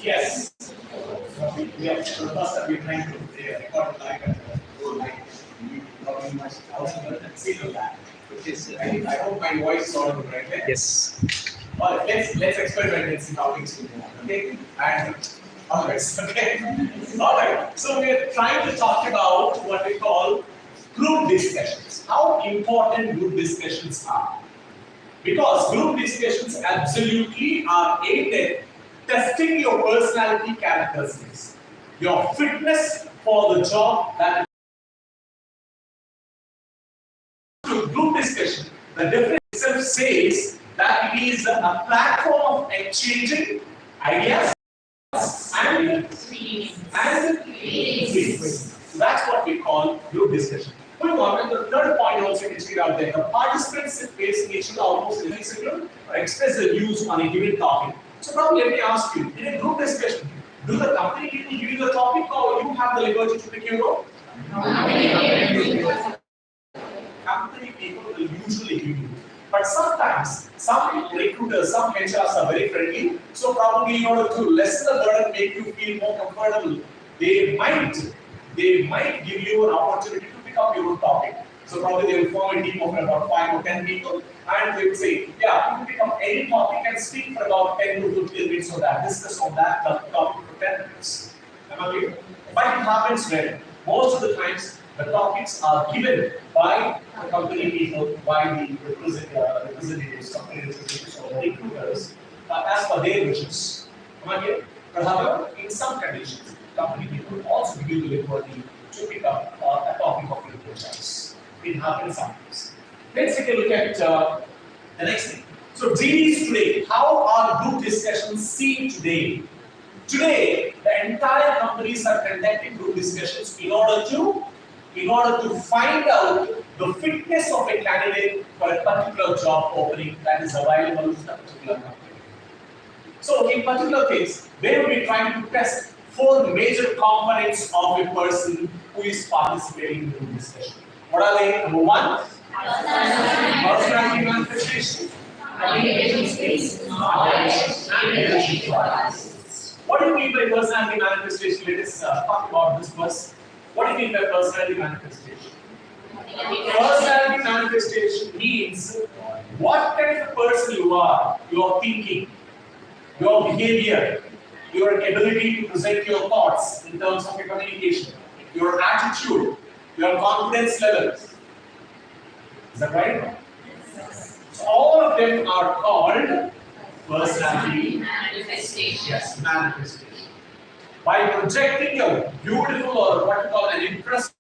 Yes. Yeah, so the first time we're trying to record live and go live. You probably must also see that. Which is, I hope my voice is audible right there. Yes. All right, let's experiment and see how things will go. Okay? And all right, okay. All right. So we're trying to talk about what we call group discussions. How important group discussions are. Because group discussions absolutely are aimed at testing your personality characteristics, your fitness for the job that to group discussion. The definition itself says that it is a platform of exchanging ideas and feelings. So that's what we call group discussion. Moving on, and the third point also you can see out there. The participants face each other almost in a single or express their views on a given topic. So probably let me ask you, in a group discussion, do the company people give you the topic or you have the liberty to pick your role? Company people will usually give you. But sometimes, some recruiters, some HRs are very friendly. So probably in order to lessen the burden, make you feel more comfortable, they might give you an opportunity to pick up your own topic. So probably they will form a team of about 5 or 10 people and they will say, yeah, you can pick up any topic and speak for about 10 to 15 minutes on that, discuss on that topic for 10 minutes. Am I clear? But it happens when most of the times the topics are given by the company people, by the representatives, company representatives or the recruiters as per their wishes. Am I clear? But however, in some conditions, company people also give you the liberty to pick up a topic of your choice. It happens sometimes. Let's take a look at the next thing. So, GDs today, how are group discussions seen today? Today, the entire companies are conducting group discussions in order to find out the fitness of a candidate for a particular job opening that is available in a particular company. So, in particular case, they will be trying to test 4 major components of a person who is participating in the group discussion. What are they? Number 1, personality manifestation, communication skills, knowledge, and leadership qualities. What do you mean by personality manifestation? Let us talk about this first. What do you mean by personality manifestation? Personality manifestation means what kind of person you are, your thinking, your behavior, your ability to present your thoughts in terms of your communication, your attitude, your confidence levels. Is that right? So all of them are called personality manifestation. Yes, manifestation. By projecting your beautiful or what you call an impressive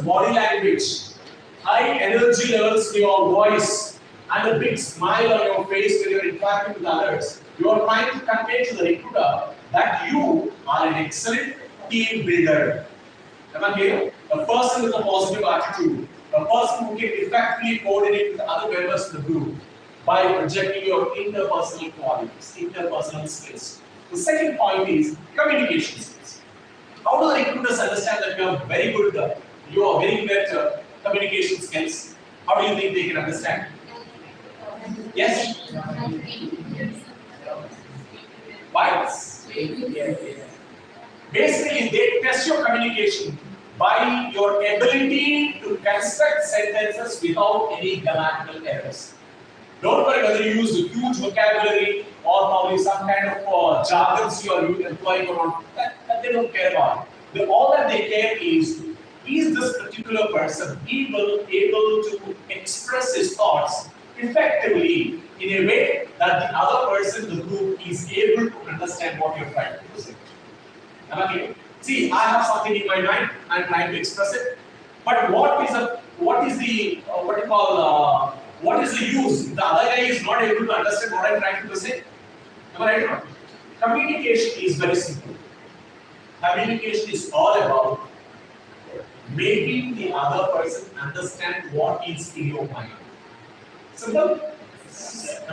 body language, high energy levels in your voice, and a big smile on your face when you're interacting with others, you are trying to convey to the recruiter that you are an excellent team builder. Am I clear? A person with a positive attitude, a person who can effectively coordinate with other members of the group by projecting your interpersonal qualities, interpersonal skills. The second point is communication skills. How do the recruiters understand that you are very good at communication skills? How do you think they can understand? Yes? Why? Basically, they test your communication by your ability to construct sentences without any grammatical errors. Don't worry whether you use a huge vocabulary or probably some kind of jargons you are employing or not. That they don't care about. All that they care is this particular person able to express his thoughts effectively in a way that the other person in the group is able to understand what you're trying to present. Am I clear? See, I have something in my mind, I'm trying to express it, but what is the use? The other guy is not able to understand what I'm trying to say. Am I right or not? Communication is very simple. Communication is all about making the other person understand what is in your mind. Simple?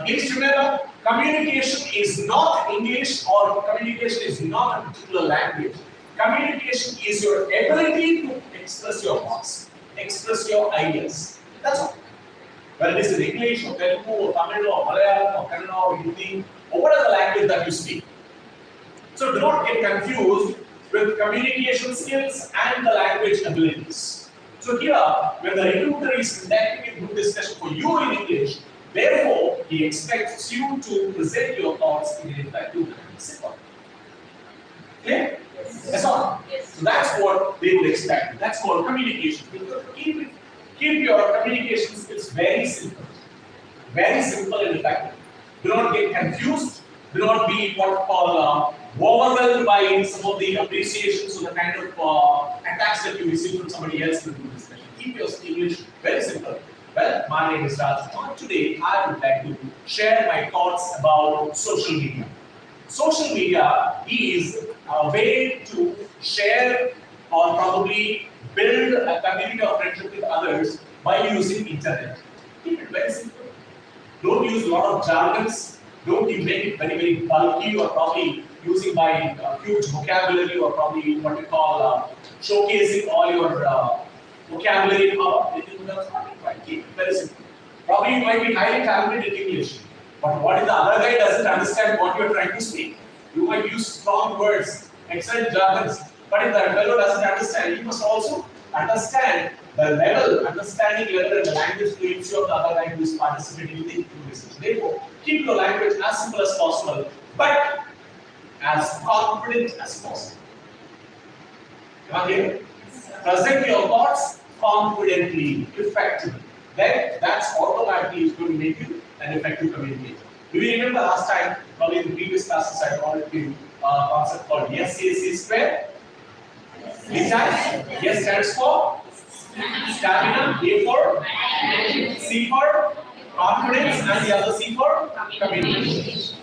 Please remember, communication is not English or communication is not a particular language. Communication is your ability to express your thoughts, express your ideas. That's all. whether it is in English or Telugu or Tamil or Malayalam or Kannada or Hindi or whatever the language that you speak. So do not get confused with communication skills and the language abilities. So here, when the recruiter is conducting a group discussion for you in English, therefore, he expects you to present your thoughts in an effective manner. Simple. Clear? Yes. Yes. So that's what they will expect. That's called communication. Keep your communication skills very simple and effective. Do not get confused. Do not be what call overwhelmed by some of the appreciations or the kind of attacks that you receive from somebody else in the discussion. Keep your English very simple. Well, my name is Raj. Today, I would like to share my thoughts about social media. Social media is a way to share or probably build a community of friendship with others by using internet. Keep it very simple. Don't use a lot of jargons. Don't make it very bulky or probably using by huge vocabulary or probably what we call showcasing all your vocabulary power. Keep it very simple. Probably you might be highly talented in English, but what if the other guy doesn't understand what you're trying to speak? You might use strong words, excellent jargons, but if that fellow doesn't understand, you must also understand the understanding level and the language fluency of the other guy who is participating in the research. Therefore, keep your language as simple as possible, but as confident as possible. Am I here? Present your thoughts confidently, effectively. Then that's automatically going to make you an effective communicator. Do you remember last time, probably in the previous classes, I called it a concept called SAC square? Which time? S stands for stamina, A for C for confidence, and the other C for communication.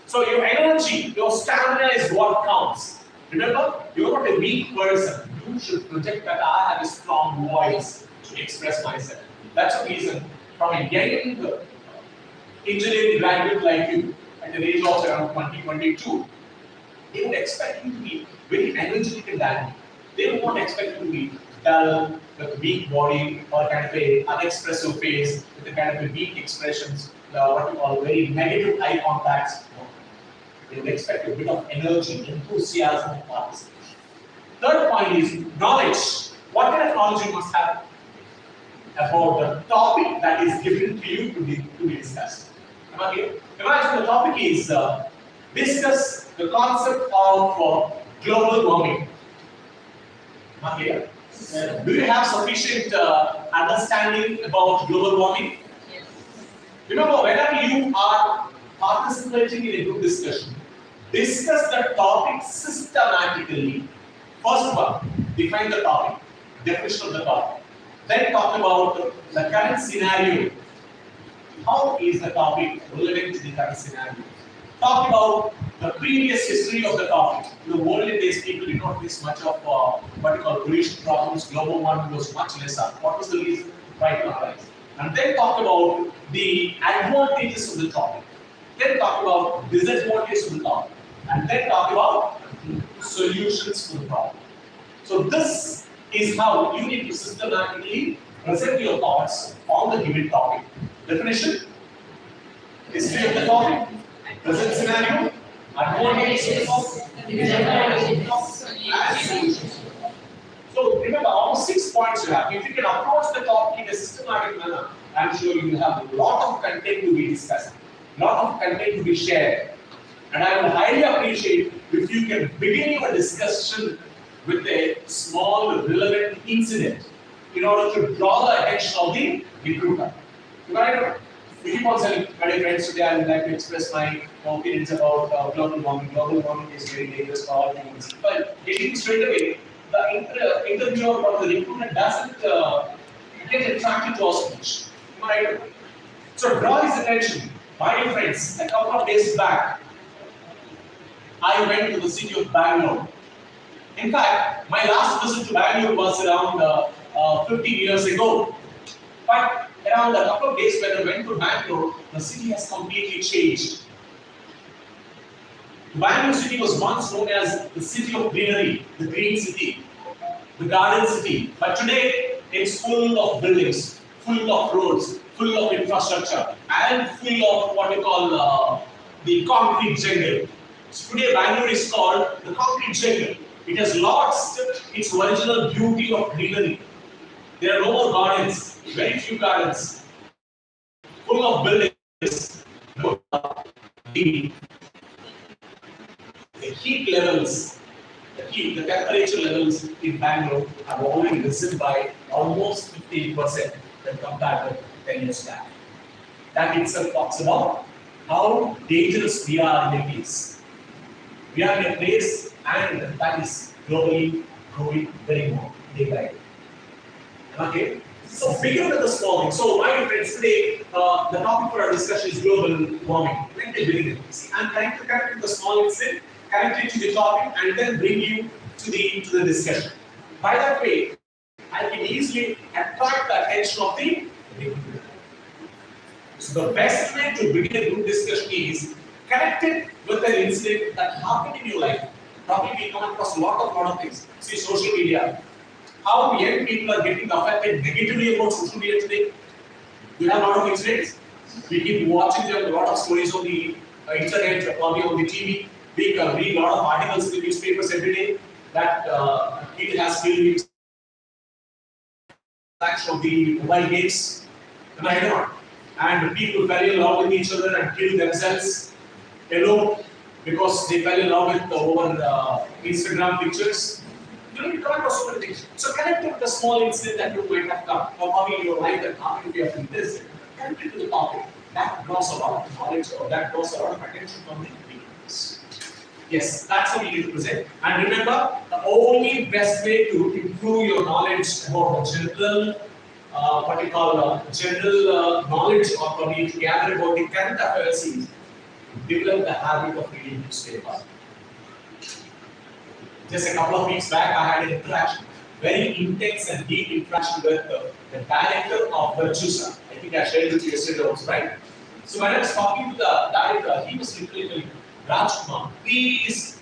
So your energy, your stamina is what counts. Remember, you're not a weak person. You should project that I have a strong voice to express myself. That's the reason from a young engineering graduate like you at the age of around 2022, they would expect you to be very energetic and dynamic. They would not expect you to be dull, with a weak body, or kind of a unexpressive face, with a kind of a weak expressions, what we call very negative eye contacts. They would expect a bit of energy, enthusiasm, and participation. Third point is knowledge. What kind of knowledge you must have about the topic that is given to you to be discussed? Okay. Imagine the topic is discuss the concept of global warming. Okay. Do you have sufficient understanding about global warming? Yes. Remember, whenever you are participating in a group discussion, discuss the topic systematically. First one, define the topic, definition of the topic. Then talk about the current scenario. How is the topic relevant to the current scenario? Talk about the previous history of the topic. In the olden days, people did not face much of what we call pollution problems. Global warming was much lesser. What was the reason? Right now, and then talk about the advantages of the topic. Then talk about disadvantages of the topic. And then talk about solutions to the problem. So this is how you need to systematically present your thoughts on the given topic. Definition, history of the topic, present scenario, advantages of the topic, disadvantages of the topic, and solutions. So remember, almost 6 points you have. If you can approach the topic in a systematic manner, I'm sure you will have a lot of content to be discussed, a lot of content to be shared. And I would highly appreciate if you can begin your discussion with a small relevant incident in order to draw the attention of the recruiter. Right? We keep on saying, my dear friends, today I would like to express my opinions about global warming. Global warming is very dangerous for all humans. But getting straight away, the interviewer or the recruiter doesn't get attracted to our speech. Right? So draw his attention. My dear friends, a couple of days back, I went to the city of Bangalore. In fact, my last visit to Bangalore was around 15 years ago. But around a couple of days when I went to Bangalore, the city has completely changed. Bangalore city was once known as the city of greenery, the green city, the garden city. But today, it's full of buildings, full of roads, full of infrastructure and full of what you call the concrete jungle. So today Bangalore is called the concrete jungle. It has lost its original beauty of greenery. There are no more gardens, very few gardens, full of buildings. The, the heat levels, the temperature levels in Bangalore have already risen by almost 15% when compared to 10 years back. That itself talks about how dangerous we are in a place. We are in a place and that is globally growing very more day by day. Okay? So begin with the small thing. So my friends, today the topic for our discussion is global warming. Let me begin. See, I'm trying to connect with the small incident, connect it to the topic, and then bring you to the discussion. By that way, I can easily attract the attention of the recruiter. So the best way to begin a group discussion is connect it with an incident that happened in your life. Probably we come across a lot of things. See social media. How young people are getting affected negatively about social media today. We have a lot of incidents. We keep watching a lot of stories on the internet, probably on the TV. We read a lot of articles in the newspapers every day that it has been of the mobile games. Am I right? And people fell in love with each other and killed themselves alone because they fell in love with over Instagram pictures. You come across so many things. So connect it with a small incident that you might have come, or probably in your life that happened to you in this. Connect it to the topic. That draws a lot of knowledge or that draws a lot of attention from the viewers. Yes, that's how you need to present. And remember, the only best way to improve your knowledge about the general, what you call general knowledge, or probably to gather about the current affairs is develop the habit of reading newspaper. Just a couple of weeks back, I had an interaction, very intense and deep interaction with the director of Virtusa. I think I shared it with you yesterday also, right? So when I was talking to the director, he was literally telling, Rajkumar, please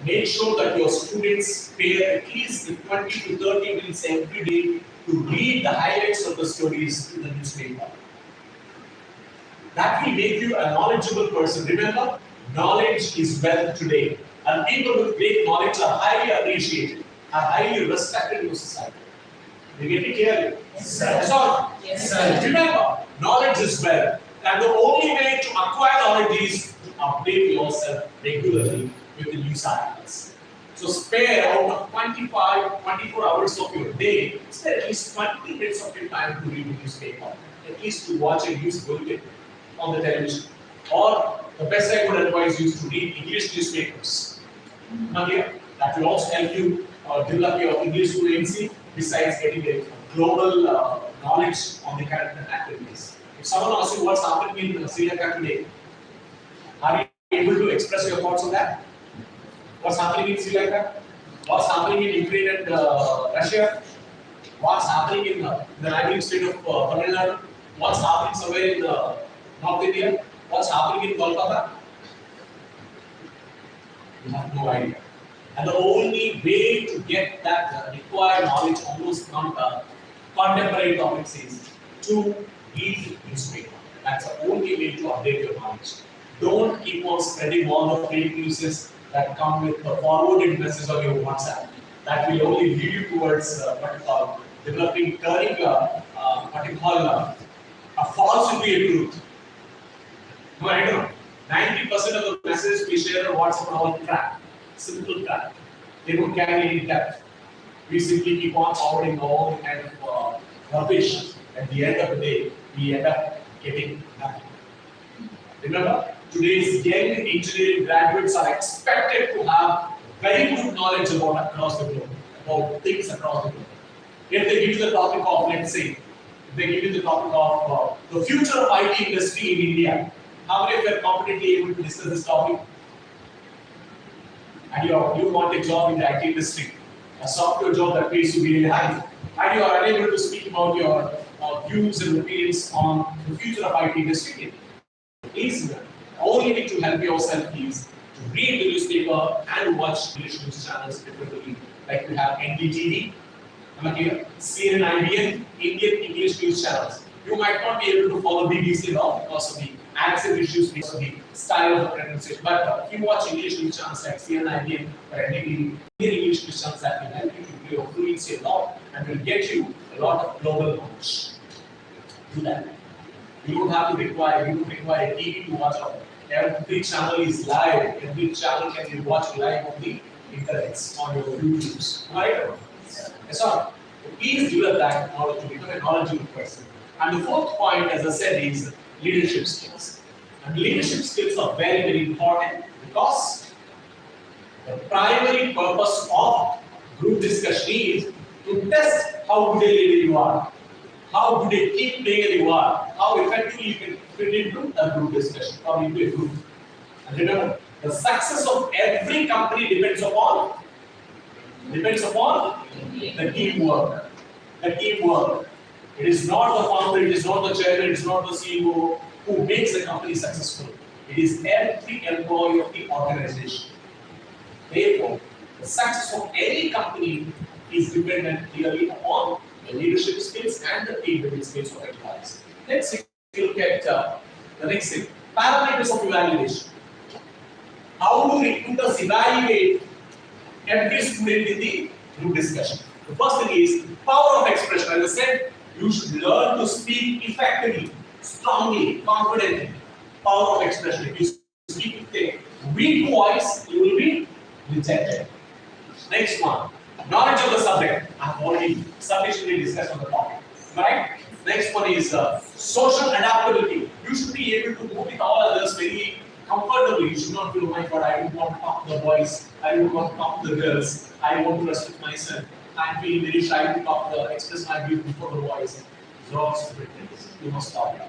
make sure that your students spare at least 20 to 30 minutes every day to read the highlights of the stories in the newspaper. That will make you a knowledgeable person. Remember, knowledge is wealth today. And people with great knowledge are highly appreciated, are highly respected in society. You get it clearly? Yes, sir. So, Yes, sir. remember, knowledge is wealth. And the only way to acquire knowledge is to update yourself regularly with the news articles. So spare out of 24 hours of your day, spare at least 20 minutes of your time to read the newspaper, at least to watch a news bulletin on the television. Or the best I would advise you is to read English newspapers. Okay, that will also help you develop your English fluency besides getting a global knowledge on the current activities. If someone asks you what's happening in Sri Lanka today, are you able to express your thoughts on that? What's happening in Sri Lanka? What's happening in Ukraine and Russia? What's happening in the neighboring state of Tamil Nadu? What's happening somewhere in North India? What's happening in Kolkata? You have no idea. And the only way to get that required knowledge on those contemporary topics is to read newspaper. That's the only way to update your knowledge. Don't keep on spreading all the fake news that come with the forwarded message on your WhatsApp. That will only lead you towards developing, turning a false into a truth. No, I don't know. 90% of the messages we share on WhatsApp are all crap. Simple crap. They don't carry any depth. We simply keep on forwarding all the kind of rubbish. At the end of the day, we end up getting nothing. Remember, today's young engineering graduates are expected to have very good knowledge about across the globe, about things across the globe. If they give you the topic of, let's say, if they give you the topic of the future of IT industry in India, how many of you are competently able to discuss this topic? And you want a job in the IT industry, a software job that pays you really high, and you are unable to speak about your views and opinions on the future of IT industry. Please, all you need to help yourself is to read the newspaper and watch English news channels differently. Like we have NDTV, CNN, IBN, Indian English news channels. You might not be able to follow BBC law because of the accent issues, because of the style of the pronunciation. But if you watch English news channels like CNN, IBM, or NDTV, English news channels that will help you to improve your fluency a lot and will get you a lot of global knowledge. Do that. You don't require a TV to watch out. Every channel is live. Every channel can be watched live on the internet, on your YouTubes. Right? Yes, sir. Please develop that in order to become a knowledgeable person. And the fourth point, as I said, is leadership skills. And leadership skills are very, very important because the primary purpose of group discussion is to test how good a leader you are, how good a team player you are, how effectively you can fit into a group discussion or into a group. And remember, the success of every company depends upon the teamwork. The teamwork. It is not the founder, it is not the chairman, it is not the CEO who makes the company successful. It is every employee of the organization. Therefore, the success of any company is dependent clearly upon the leadership skills and the team building skills of employees. Let's look at the next thing. Parameters of evaluation. How do recruiters evaluate every student in the group discussion? The first thing is power of expression. As I said, you should learn to speak effectively, strongly, confidently. Power of expression. If you speak with a weak voice, you will be rejected. Next one, knowledge of the subject. I have already sufficiently discussed on the topic. Right? Next one is social adaptability. You should be able to move with all others very comfortably. You should not feel, oh my God, I don't want to talk to the boys, I don't want to talk to the girls, I want to respect myself. I'm feeling very shy to express my view before the boys. These are all stupid things. You must stop that.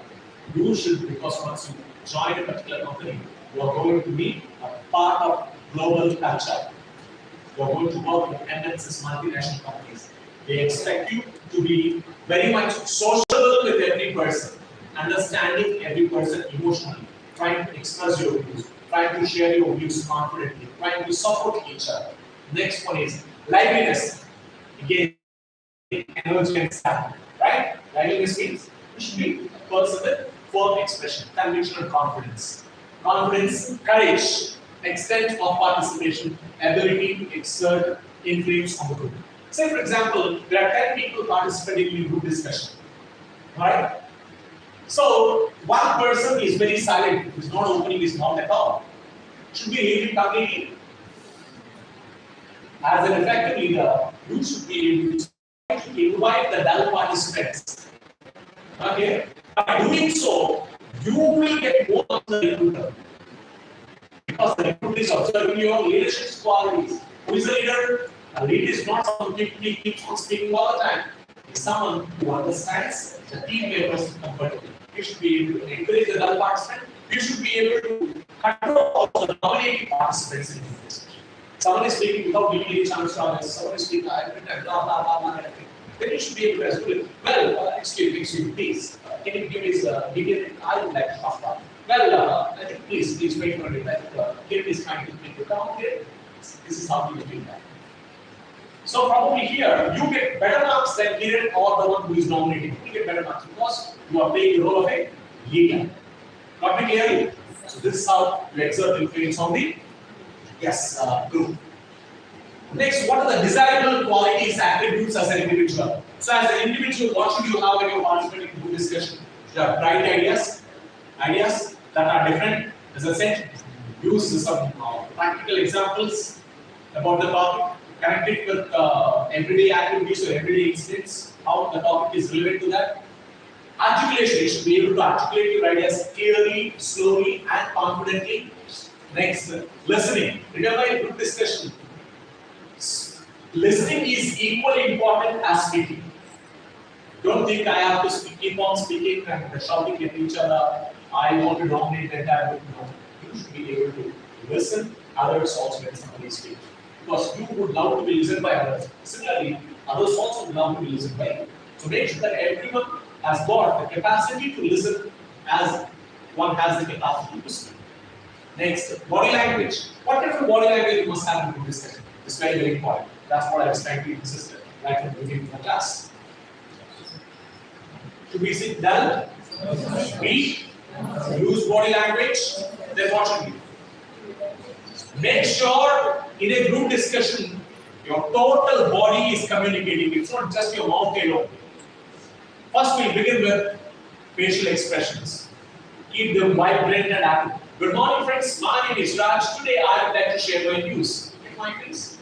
You should, because once you join a particular company, you are going to be a part of global culture. You are going to work with MNCs, multinational companies. They expect you to be very much sociable with every person, understanding every person emotionally, trying to express your views, trying to share your views confidently, trying to support each other. Next one is liveliness. Again, energy and stamina, right? Liveliness means you should be a person with firm expression, conviction and confidence. Confidence, courage, extent of participation, ability to exert influence on the group. Say for example, there are 10 people participating in group discussion, right? So one person is very silent, is not opening his mouth at all. Should be leaving completely. As an effective leader, you should be able to invite the dull participants. Okay? By doing so, you will get more of the recruiter. Because the recruiter is observing your leadership qualities. Who is a leader? A leader is not someone who keeps on speaking all the time. It's someone who understands the team members comfortably. You should be able to encourage the dull participant. You should be able to control also the nominating participants in this. Someone is speaking without giving any chance to others. Someone is speaking, blah, blah, blah, blah, then you should be able to ask, well, excuse me, please. Can you give me detail? I would like to talk about. Well, I think please wait for a minute. Here is trying to make the count here. This is how you do that. So probably here, you get better marks than Kiran or the one who is nominating. You get better marks because you are playing the role of a leader. Got me clearly? So this is how you exert influence on the group. Next, what are the desirable qualities, attributes as an individual? So as an individual, what should you have when you participate in group discussion? You have bright ideas that are different. As I said, use some practical examples about the topic, connect it with everyday activities or everyday incidents, how the topic is relevant to that. Articulation, you should be able to articulate your ideas clearly, slowly and confidently. Next, listening. Remember in group discussion, listening is equally important as speaking. Don't think I have to keep on speaking and shouting at each other. I want to dominate the entire group. No. You should be able to listen others also when somebody speaks. Because you would love to be listened by others. Similarly, others also would love to be listened by you. So make sure that everyone has got the capacity to listen as one has the capacity to speak. Next, body language. What kind of body language you must have in group discussion? It's very, very important. That's what I was trying to insist right from the beginning of the class. Should we sit dull, weak, use body language? Then what should we do? Make sure in a group discussion, your total body is communicating. It's not just your mouth alone. First, we begin with facial expressions. Keep them vibrant and active. Good morning, friends. My name is Raj. Today, I would like to share my news. Take my face.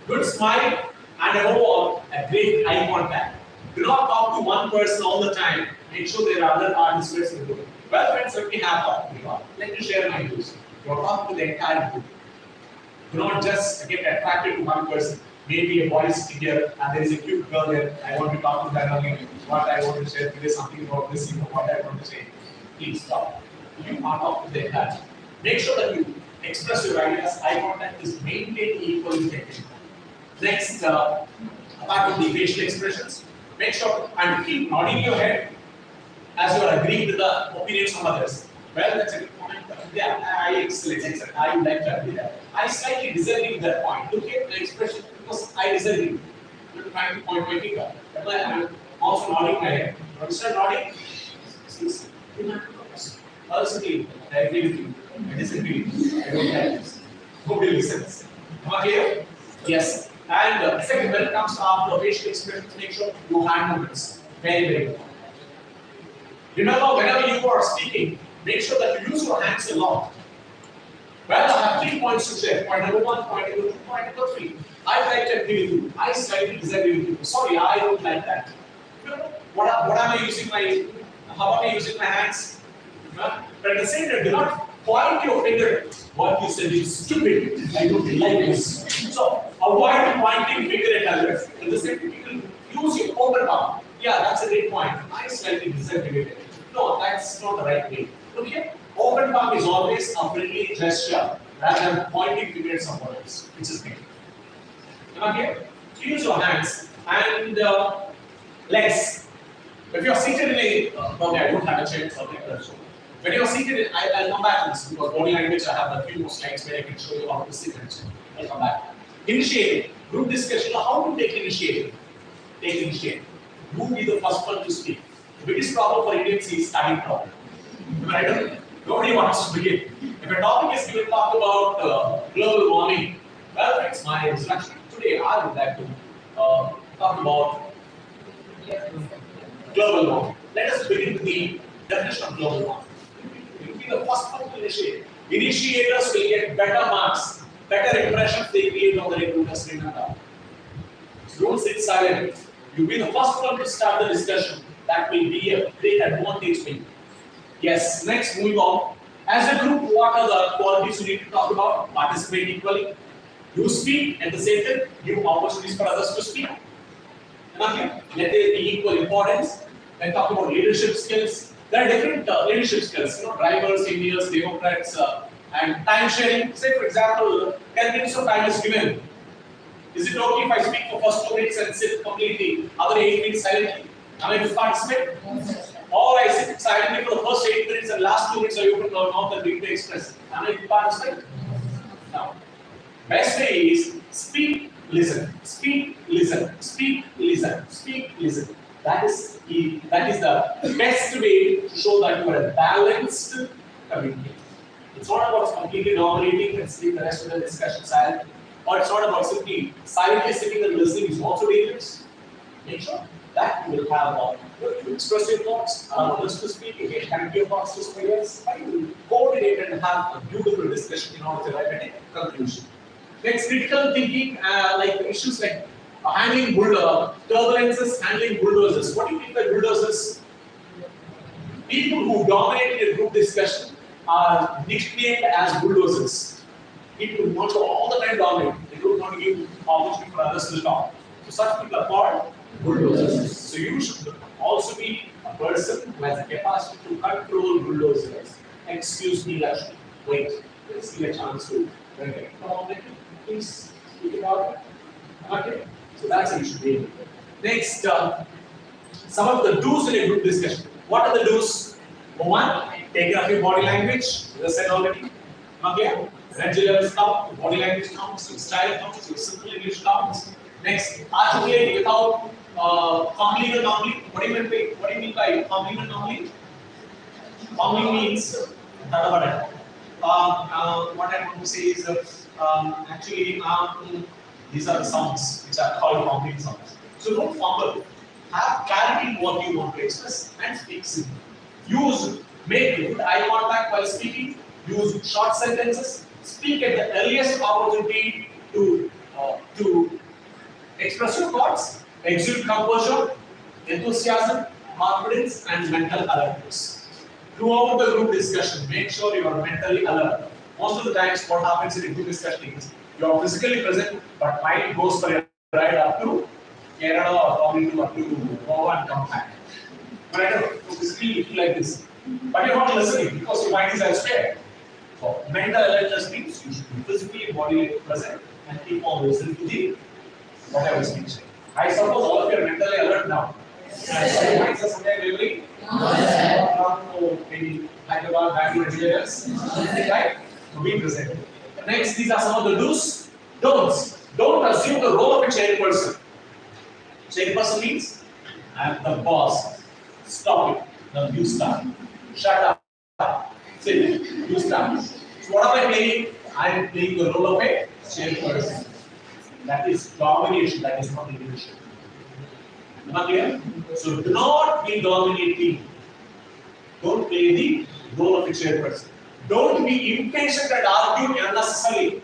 Good smile and above all, a great eye contact. Do not talk to one person all the time. Make sure there are other participants in the group. Well, friends, let me have that. Let me share my news. You are talking to the entire group. Do not just get attracted to one person. Maybe a boy is sitting here and there is a cute girl there. I want to talk to that only. What I want to share today, something about this, what I want to say. Please stop. You are talking to the entire. Make sure that you express your ideas. Eye contact is maintained equally technical. Next, apart from the facial expressions, make sure and keep nodding your head as you are agreeing with the opinions of others. Well, that's a good point. Yeah, excellent. I would like to agree that. I slightly disagree with that point. Look at the expression because I disagree. I'm trying to point my finger. But I'm also nodding my head. When you start nodding, personally, I agree with you. I disagree with you. I don't like this. Nobody listens. Am I clear? Yes. And second, when it comes to after facial expressions, make sure you hand movements. Very, very important. Remember, whenever you are speaking, make sure that you use your hands a lot. Well, I have 3 points to share. Point number 1, point number 2, point number 3. I like to agree with you. I slightly disagree with you. Sorry, I don't like that. What am I using my? How am I using my hands? But at the same time, do not point your finger. What you said is stupid. I don't like this. So avoid pointing finger at others. At the same time, use your open palm. Yeah, that's a great point. I slightly disagree with it. No, that's not the right way. Okay? Open palm is always a friendly gesture rather than pointing finger at someone else, which is great. Okay? Use your hands and legs. If you are seated in a, okay, I don't have a chair, so when you are seated, I'll come back to this because body language, I have a few more slides where I can show you how to sit and I'll come back. Initiative, group discussion, how to take initiative? Take initiative. Who will be the first one to speak? The biggest problem for Indians is starting problem. Right? Nobody wants to begin. If a topic is given, talk about global warming. Well, friends, my introduction today, I would like to talk about global warming. Let us begin with the definition of global warming. You will be the first one to initiate. Initiators will get better marks, better impressions they create on the recruiters. Remember. So don't sit silent. You'll be the first one to start the discussion. That will be a great advantage for you. Yes, next, moving on. As a group, what are the qualities you need to talk about? Participate equally. You speak, at the same time, give opportunities for others to speak. Okay? Let there be equal importance. When talk about leadership skills, there are different leadership skills. Drivers, engineers, Democrats, and time sharing. Say, for example, 10 minutes of time is given. Is it okay if I speak for first 2 minutes and sit completely, other 8 minutes silently? Am I to participate? Or I sit silently for the first 8 minutes and last 2 minutes I open my mouth and begin to express. Am I to participate? Now, best way is speak, listen, speak, listen, speak, listen, speak, listen. That is the best way to show that you are a balanced communicator. It's not about completely dominating and sitting the rest of the discussion silent, or it's not about simply silently sitting and listening is also dangerous. Make sure that you will have you express your thoughts, allow others to speak, you can connect your thoughts to somebody else, and you will coordinate and have a beautiful discussion in order to arrive at a conclusion. Next, critical thinking, like issues like handling turbulences, handling bulldozers. What do you mean by bulldozers? People who dominate a group discussion are nicknamed as bulldozers. People who want to all the time dominate, they don't want to give opportunity for others to talk. So such people are called bulldozers. So you should also be a person who has the capacity to control bulldozers. Excuse me, Lakshmi. Wait, let's give a chance to please speak about it. Okay, so that's how you should be. Next, some of the do's in a group discussion. What are the do's? Number one, take care of your body language. As I said already. Okay, regular stuff, your body language counts, your style counts, your simple English counts. Next, articulate without Complement anomaly. What do you mean by complement anomaly? Complement means what I want to say is actually these are the sounds which are called complement sounds. So don't fumble. Have clarity in what you want to express and speak simply. Make good eye contact while speaking. Use short sentences. Speak at the earliest opportunity to express your thoughts. Exude composure, enthusiasm, confidence, and mental alertness. Throughout the group discussion, make sure you are mentally alert. Most of the times, what happens in a group discussion is you are physically present, but mind goes for a ride up to Kerala or probably up to Goa and come back. Right? So physically you feel like this, but you're not listening because your mind is elsewhere. So mental alertness means you should be physically bodily present and keep on listening to the whatever is being said. I suppose all of you are mentally alert now. Yes. So your minds are somewhere really? No. Maybe Hyderabad, Bangalore, anywhere else? Right? So be present. Next, these are some of the do's, don'ts. Don't assume the role of a chairperson. Chairperson means I am the boss. Stop it. Now you start. Shut up. Sit. You start. So what am I playing? I am playing the role of a chairperson. That is domination. That is not leadership. Am I clear? So do not be dominating. Don't play the role of a chairperson. Don't be impatient and argue unnecessarily.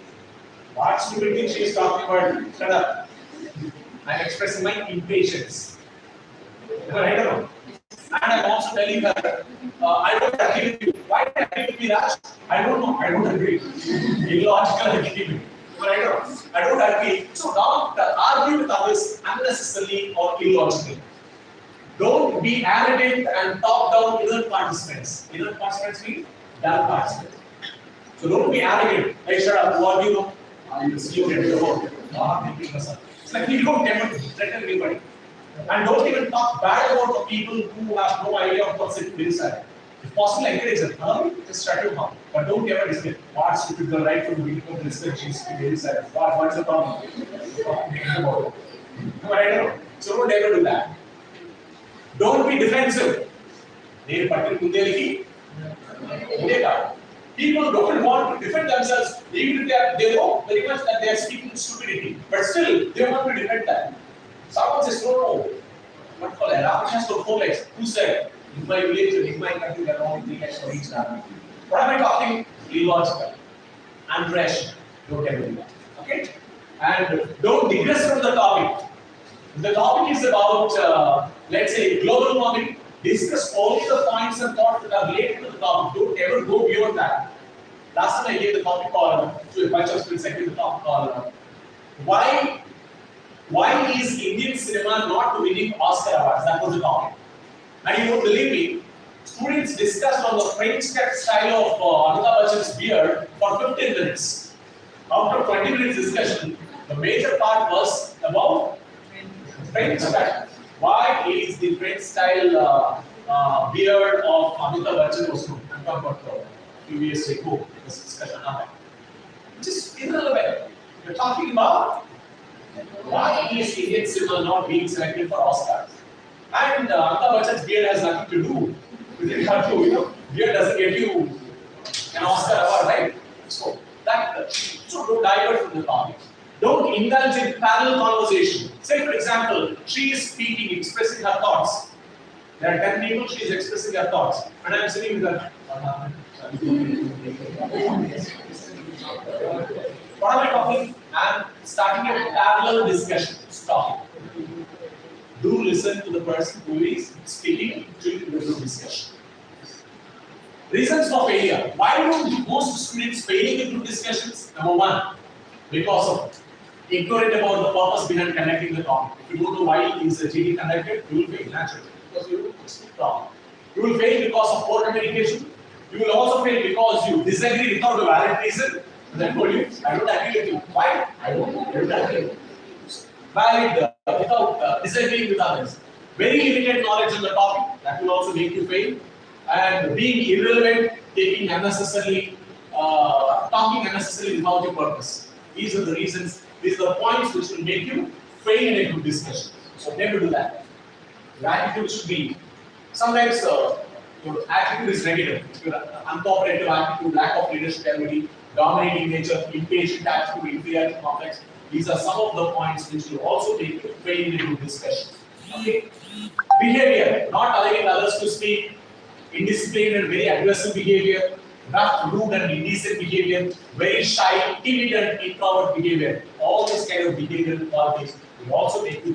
What stupid thing she is talking about? Shut up. I am expressing my impatience. Right or wrong? And I am also telling her, I don't agree with you. Why do I agree with you, Raj? I don't know. I don't agree. Illogical agreement. Right or wrong? I don't agree. So don't argue with others unnecessarily or illogically. Don't be arrogant and talk down inner participants. Inner participants mean dull participants. So don't be arrogant. Hey, shut up. What do you know? You see your head. It's like you don't ever threaten anybody. And don't even talk bad about the people who have no idea of what's inside. If possible, encourage them. Just try to harm. But don't ever dismiss. What's stupid girl right from the beginning of the discussion? She's very silent. What's the problem? Right? So don't ever do that. Don't be defensive. People don't want to defend themselves, even if they know very much that they are speaking stupidity. But still, they want to defend that. Someone says, no. What call it? Ramesh has got 4 legs. Who said? In my village, in my country, there are only 3 legs for each rabbit. What am I talking? Illogical. And rational. Don't ever do that. Okay? And don't digress from the topic. The topic is about, let's say, global warming. Discuss only the points and thoughts that are related to the topic. Don't ever go beyond that. Last time I gave the topic call to a bunch of students. I gave the topic call. Why is Indian cinema not winning Oscar awards? That was the topic. And you won't believe me, students discussed on the French cut style of Amitabh Bachchan's beard for 15 minutes. After 20 minutes discussion, the major part was about French cut. Why is the French style beard of Amitabh Bachchan was good? I'm talking about a few years ago. This discussion happened. Just irrelevant. We're talking about why is Indian cinema not being selected for Oscars? And Amitabh Bachchan's beard has nothing to do with it. Beard doesn't get you an Oscar award, right? So don't divert from the topic. Don't indulge in parallel conversation. Say, for example, she is speaking, expressing her thoughts. There are 10 people, she is expressing her thoughts. And I am sitting with her. What am I talking? I am starting a parallel discussion. Stop. Do listen to the person who is speaking to the group discussion. Reasons for failure. Why do most students fail in the group discussions? Number 1, because of ignorant about the purpose behind conducting the topic. If you don't know why is the GD conducted, you will fail naturally because you will speak wrong. You will fail because of poor communication. You will also fail because you disagree without a valid reason. As I told you, I don't agree with you. Why? I don't agree. Valid without disagreeing with others. Very limited knowledge on the topic, that will also make you fail. And being irrelevant, taking unnecessarily, talking unnecessarily without your purpose. These are the reasons, these are the points which will make you fail in a group discussion. So never do that. Your attitude should be, sometimes your attitude is negative. Your uncooperative attitude, lack of leadership ability, dominating nature, impatient attitude, inferiority complex. These are some of the points which will also take you fail into discussion. Okay? Behavior, not allowing others to speak, indisciplined and very aggressive behavior, rough, rude and indecent behavior, very shy, timid and introvert behavior. All these kind of behavioral qualities will also make you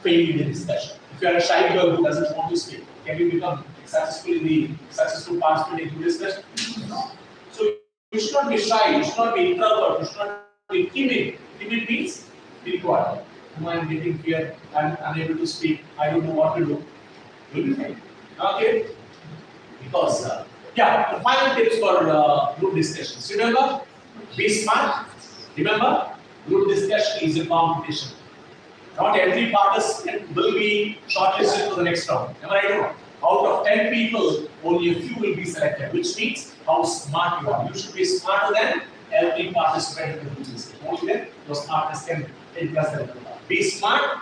fail in the discussion. If you are a shy girl who doesn't want to speak, can you become successful participant in the discussion? No. So you should not be shy, you should not be introvert, you should not be timid. Timid means be quiet. I am getting fear, I am unable to speak, I don't know what to do. You'll be fine. Okay? Because, the final tips for group discussions. Remember, be smart. Remember, group discussion is a competition. Not every participant will be shortlisted for the next round. Am I right or not? Out of 10 people, only a few will be selected, which means how smart you are. You should be smarter than every participant in the group discussion. Only then your smartness can impress them. Be smart,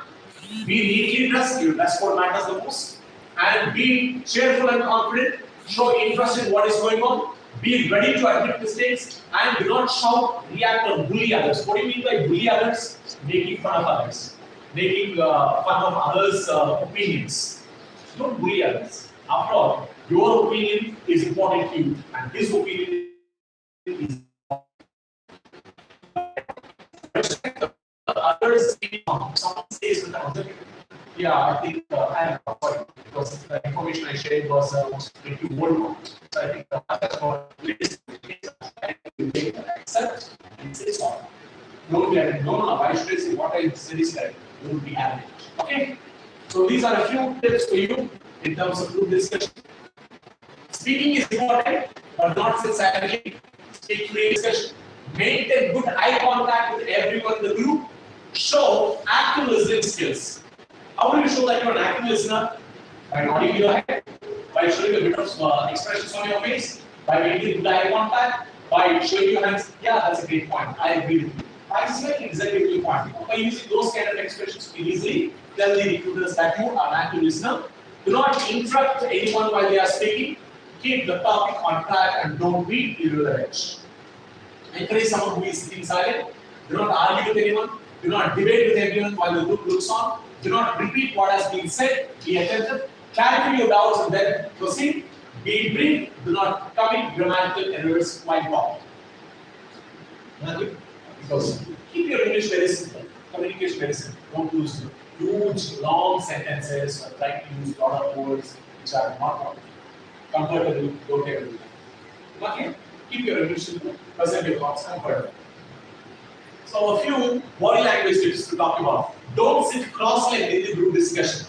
be neatly dressed, your dress code matters the most, and be cheerful and confident, show interest in what is going on, be ready to admit mistakes, and do not shout, react, or bully others. What do you mean by bully others? Making fun of others. Making fun of others' opinions. Don't bully others. After all, your opinion is important to you, and his opinion is others. Someone says with the yeah, I think I am sorry because the information I shared was pretty old. So I think that's what accept and say sorry. Don't be added. No, why should I say what I said is correct? Don't be added. Okay? So these are a few tips for you in terms of group discussion. Speaking is important, but not sit silently. Speak free discussion. Maintain good eye contact with everyone in the group. Show active listening skills. How do you show that you're an active listener? By nodding your head, by showing a bit of expressions on your face, by maintaining good eye contact, by showing your hands. Yeah, that's a great point. I agree with you. Participate exactly with your point. By using those kind of expressions to easily tell the recruiters that you are an active listener. Do not interrupt anyone while they are speaking. Keep the topic on track and don't be irrelevant. Encourage someone who is sitting silent. Do not argue with anyone. Do not debate with everyone while the group looks on. Do not repeat what has been said. Be attentive. Clarify your doubts and then proceed. Be brief. Do not commit grammatical errors while talking. Nothing. Because keep your English very simple. Communication very simple. Don't use huge, long sentences or try to use a lot of words which are not comfortable. Don't ever do that. Okay? Keep your English simple. Present your thoughts comfortable. So a few body language tips to talk about. Don't sit cross-legged in the group discussion.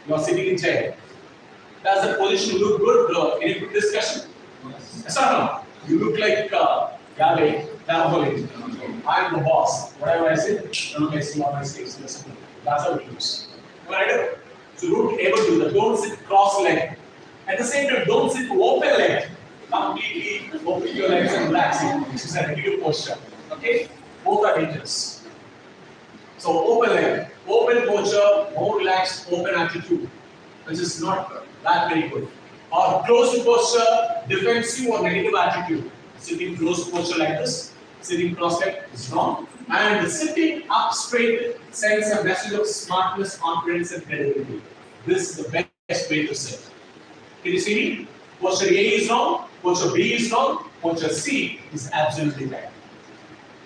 You are sitting in chair. Does the position look good in a group discussion? Yes or no? You look like I'm the boss. Whatever I say, don't make me on mistakes. That's how it looks. Right? So don't ever do that. Don't sit cross-legged. At the same time, don't sit open-legged. Completely open your legs and relaxing. This is a negative posture. Okay? Both are dangerous. So open leg, open posture, more relaxed, open attitude, which is not that very good. Or closed posture, defensive or negative attitude. Sitting closed posture like this, sitting cross-legged is wrong. And sitting up straight sends a message of smartness, confidence, and credibility. This is the best way to sit. Can you see me? Posture A is wrong, posture B is wrong, posture C is absolutely right.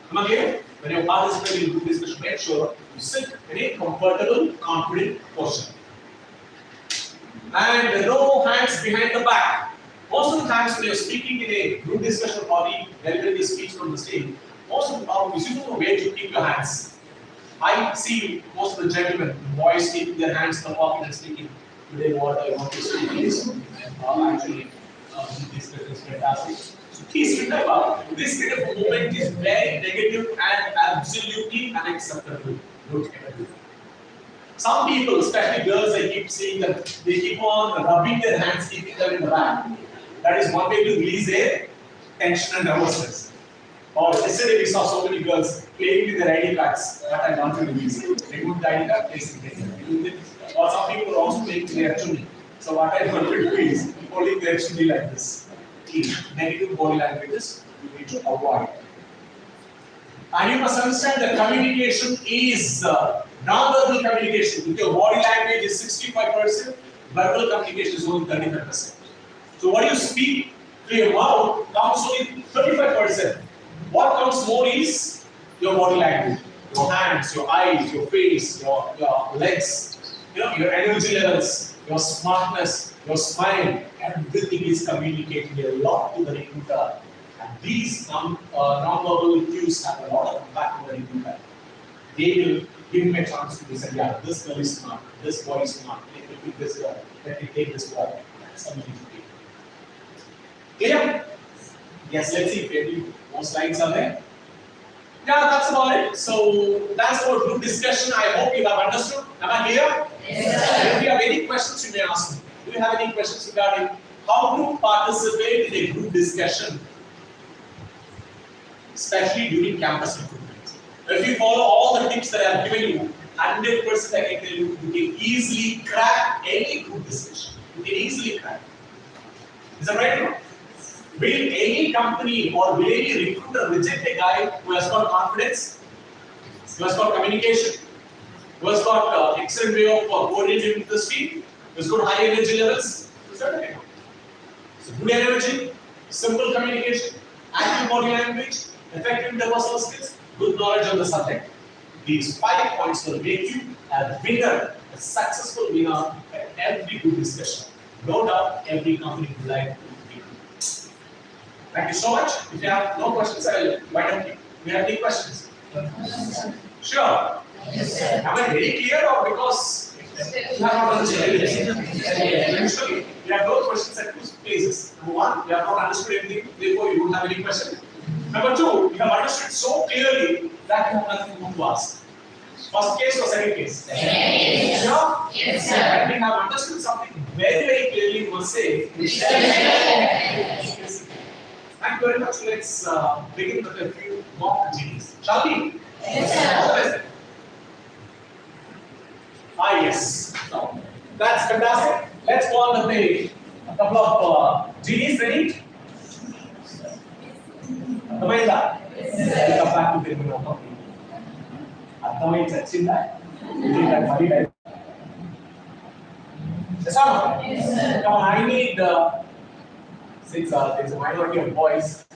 Am I clear? When you're participating in group discussion, make sure you sit in a comfortable, confident posture. And no hands behind the back. Most of the times when you're speaking in a group discussion or delivering a speech from the stage, most of the time you don't know where to keep your hands. I see most of the gentlemen, boys keeping their hands in the pocket and speaking. Today what I want to speak is actually this discussion is fantastic. So please remember, this kind of movement is very negative and absolutely unacceptable. Don't ever do that. Some people, especially girls, I keep seeing that they keep on rubbing their hands, keeping them in the back. That is one way to release their tension and nervousness. Or yesterday we saw so many girls playing with their ID cards. What I want to do is remove the ID card, place it there. Or some people are also playing with their chunni. So what I want to do is holding their chunni like this. Negative body languages you need to avoid. And you must understand that communication is non-verbal communication. If your body language is 65%, verbal communication is only 35%. So what you speak to your mouth counts only 35%. What counts more is your body language, your hands, your eyes, your face, your legs, your energy levels, your smartness, your smile. Everything is communicating a lot to the recruiter. And these non-verbal cues have a lot of impact on the recruiter. They will give him a chance to say, yeah, this girl is smart, this boy is smart, let me pick this girl, let me take this boy. That's communication. Clear? Yes, let's see if any more slides are there. Yeah, that's about it. So that's about group discussion. I hope you have understood. Am I clear? Yes, if you have any questions, you may ask me. Do you have any questions regarding how to participate in a group discussion, especially during campus recruitment? If you follow all the tips that I have given you, 100% I can tell you, you can easily crack any group discussion. You can easily crack. Is that right? Will any company or will any recruiter reject a guy who has got confidence, who has got communication, who has got excellent way of coordinating with the team, who has got high energy levels? Certainly not. So good energy, simple communication, active body language, effective interpersonal skills, good knowledge of the subject. These 5 points will make you a winner, a successful winner at every good discussion. No doubt every company would like to. Thank you so much. If you have no questions, why don't you? Do you have any questions? Sure. Yes, sir. Am I very clear or because you have not understood anything? Usually, you have no questions at 2 places. Number 1, you have not understood anything, therefore you don't have any question. Number 2, you have understood so clearly that you have nothing more to ask. First case or second case? Second case. Sure? Yes, sir. When we have understood something very, very clearly, we must say, yes. Thank you very much. Let's begin with a few mock GDs. Shall we? Yes, sir. Yes. So, that's fantastic. Let's go on the page. A couple of GDs ready? Yes, sir. Come back to the window. Yes, sir. Come on, I need since there's a minority of boys.